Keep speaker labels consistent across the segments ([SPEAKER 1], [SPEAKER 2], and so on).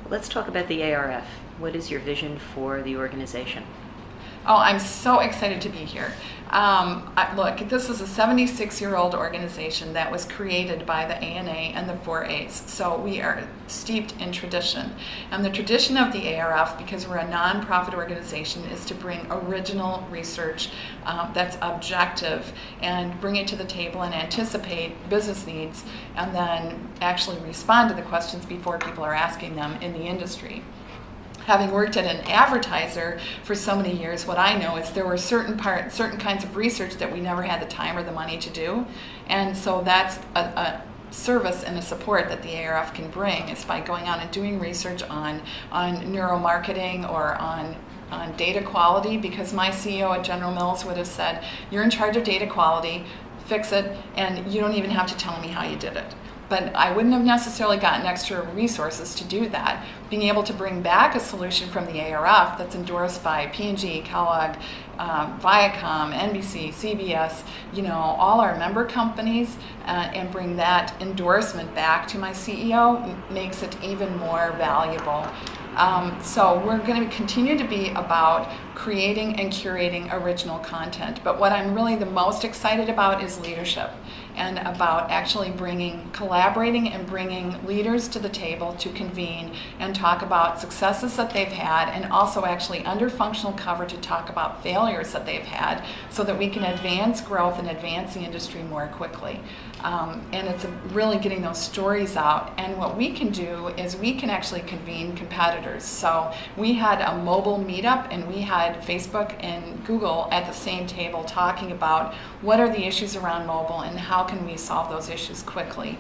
[SPEAKER 1] Let's talk about the ARF. What is your vision for the organization?
[SPEAKER 2] Oh, I'm so excited to be here. Look, this is a 76-year-old organization that was created by the ANA and the 4As. So we are steeped in tradition. And the tradition of the ARF, because we're a nonprofit organization, is to bring original research that's objective and bring it to the table and anticipate business needs and then actually respond to the questions before people are asking them in the industry. Having worked at an advertiser for so many years, what I know is there were certain kinds of research that we never had the time or the money to do, and so that's a service and a support that the ARF can bring is by going on and doing research on neuromarketing or on data quality, because my CEO at General Mills would have said, you're in charge of data quality, fix it, and you don't even have to tell me how you did it. But I wouldn't have necessarily gotten extra resources to do that. Being able to bring back a solution from the ARF that's endorsed by P&G, Kellogg, Viacom, NBC, CBS, all our member companies, and bring that endorsement back to my CEO makes it even more valuable. So we're going to continue to be about creating and curating original content. But what I'm really the most excited about is leadership, and about actually collaborating and bringing leaders to the table to convene and talk about successes that they've had, and also actually under functional cover to talk about failures that they've had, so that we can advance growth and advance the industry more quickly. And it's really getting those stories out. And what we can do is we can actually convene competitors. So we had a mobile meetup, and we had Facebook and Google at the same table talking about what are the issues around mobile and how can we solve those issues quickly.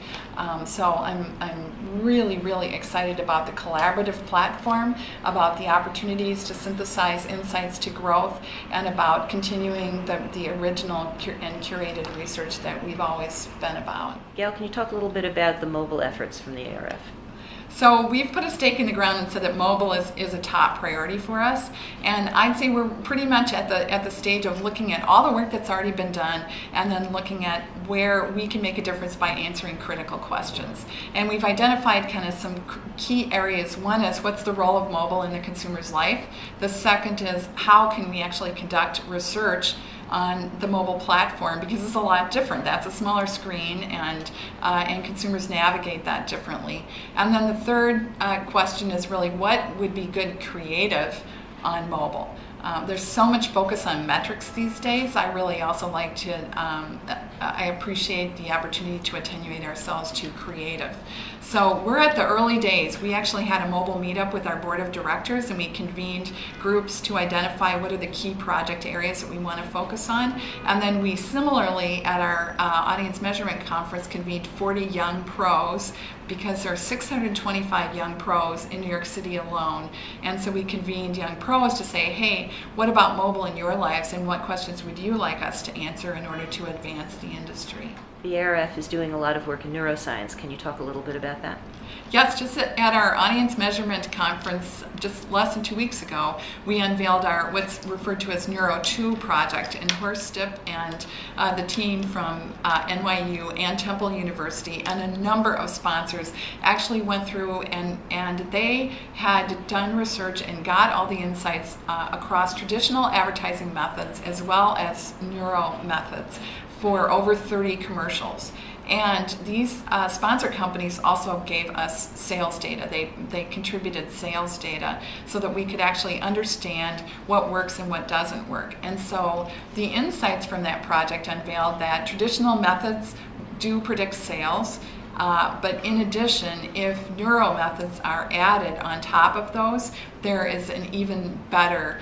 [SPEAKER 2] So I'm really, really excited about the collaborative platform, about the opportunities to synthesize insights to growth, and about continuing the original and curated research that we've always been about.
[SPEAKER 1] Gayle, can you talk a little bit about the mobile efforts from the ARF?
[SPEAKER 2] So we've put a stake in the ground and said that mobile is a top priority for us, and I'd say we're pretty much at the stage of looking at all the work that's already been done, and then looking at where we can make a difference by answering critical questions. And we've identified kind of some key areas. One is, what's the role of mobile in the consumer's life? The second is, how can we actually conduct research on the mobile platform, because it's a lot different. That's a smaller screen, and consumers navigate that differently. And then the third question is really, what would be good creative on mobile? There's so much focus on metrics these days. I really also like to, I appreciate the opportunity to attenuate ourselves to creative. So we're at the early days. We actually had a mobile meetup with our board of directors, and we convened groups to identify what are the key project areas that we want to focus on. And then we similarly, at our audience measurement conference, convened 40 young pros, because there are 625 young pros in New York City alone. And so we convened young pros to say, hey, what about mobile in your lives, and what questions would you like us to answer in order to advance the industry?
[SPEAKER 1] The ARF is doing a lot of work in neuroscience. Can you talk a little bit about that?
[SPEAKER 2] Yes, just at our audience measurement conference just less than 2 weeks ago, we unveiled our what's referred to as Neuro 2 project, and Horst Stipp and the team from NYU and Temple University and a number of sponsors actually went through and they had done research and got all the insights across traditional advertising methods as well as neuro methods for over 30 commercials. And these sponsor companies also gave us sales data. They contributed sales data so that we could actually understand what works and what doesn't work. And so the insights from that project unveiled that traditional methods do predict sales, but in addition, if neuro methods are added on top of those, there is an even better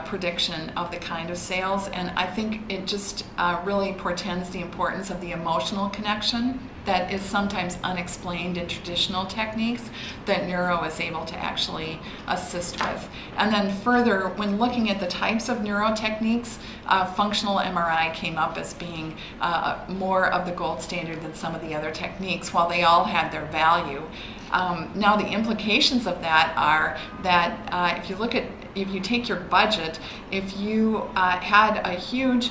[SPEAKER 2] prediction of the kind of sales. And I think it just really portends the importance of the emotional connection that is sometimes unexplained in traditional techniques that neuro is able to actually assist with. And then further, when looking at the types of neuro techniques, functional MRI came up as being more of the gold standard than some of the other techniques, while they all had their value. Now the implications of that are that if you take your budget, if you had a huge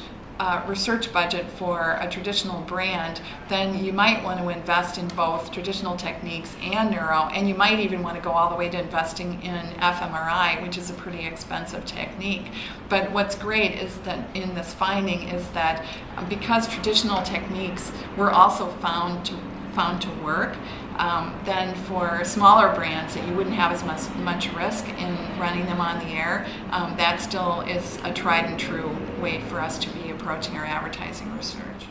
[SPEAKER 2] research budget for a traditional brand, then you might want to invest in both traditional techniques and neuro, and you might even want to go all the way to investing in fMRI, which is a pretty expensive technique. But what's great is that in this finding is that because traditional techniques were also found to work, then for smaller brands that you wouldn't have as much risk in running them on the air, that still is a tried and true way for us to be approaching our advertising research.